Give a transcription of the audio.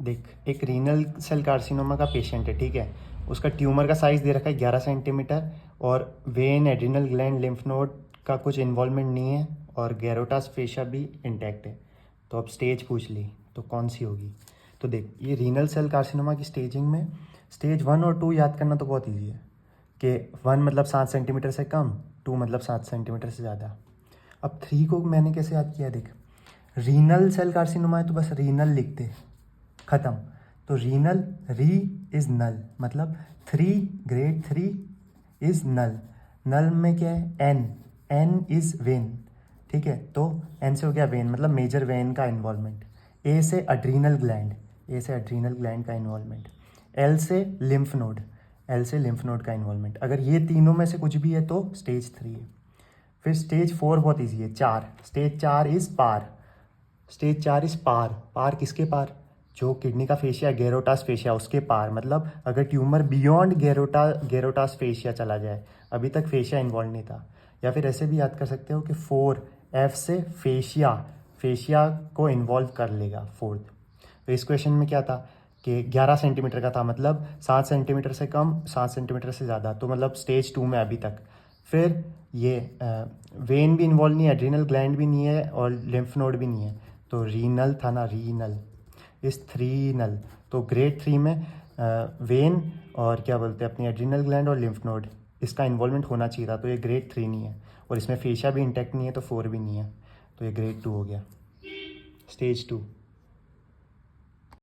देख, एक renal cell carcinoma का पेशेंट है, ठीक है। उसका ट्यूमर का साइज़ दे रखा है 11 सेंटीमीटर, और when, adrenal gland, lymph node का कुछ इन्वॉल्वमेंट नहीं है, और गैरोटास फेशिया भी इंटैक्ट है। तो अब स्टेज पूछ ली तो कौन सी होगी। तो देख, ये रीनल सेल कार्सिनोमा की स्टेजिंग में स्टेज 1 और 2 याद करना तो बहुत ईजी है कि 1 मतलब 7 सेंटीमीटर से कम, 2 मतलब 7 सेंटीमीटर से ज़्यादा। अब 3 को मैंने कैसे याद किया, देख, रीनल सेल कार्सिनोमा है तो बस रीनल लिखते, ख़त्म। तो रीनल, री इज़ नल, मतलब 3, ग्रेड 3 इज़ नल। नल में क्या है, एन, एन इज़ वेन, ठीक है। तो एन से हो गया वेन, मतलब मेजर वेन का इन्वॉल्वमेंट। ए से अड्रीनल ग्लैंड, ए से अड्रीनल ग्लैंड का इन्वॉल्वमेंट। एल से लिम्फ नोड, एल से लिम्फ नोड का इन्वॉल्वमेंट। अगर ये तीनों में से कुछ भी है तो स्टेज 3 है। फिर स्टेज 4 बहुत ईजी है, 4, स्टेज 4 इज़ पार। स्टेज 4 इज़ पार, पार किसके पार, जो किडनी का फेशिया, गेरोटास फेशिया, उसके पार। मतलब अगर ट्यूमर बियॉन्ड गेरोटास फेशिया चला जाए, अभी तक फेशिया इन्वॉल्व नहीं था। या फिर ऐसे भी याद कर सकते हो कि 4, एफ से फेशिया, फेशिया को इन्वॉल्व कर लेगा 4th। तो इस क्वेश्चन में क्या था कि 11 सेंटीमीटर का था, मतलब 7 सेंटीमीटर से कम, 7 सेंटीमीटर से ज़्यादा, तो मतलब स्टेज 2 में अभी तक। फिर ये वेन भी इन्वॉल्व नहीं है, एड्रिनल ग्लैंड भी नहीं है, और लिम्फ नोड भी नहीं है, तो रीनल था ना, रीनल इस 3 नल। तो ग्रेड 3 में वेन और क्या बोलते हैं अपनी एड्रिनल ग्लैंड और लिम्फ नोड, इसका इन्वॉल्वमेंट होना चाहिए था, तो ये ग्रेड 3 नहीं है। और इसमें फेशिया भी इंटैक्ट नहीं है, तो 4 भी नहीं है, तो ये ग्रेड 2 हो गया, स्टेज 2।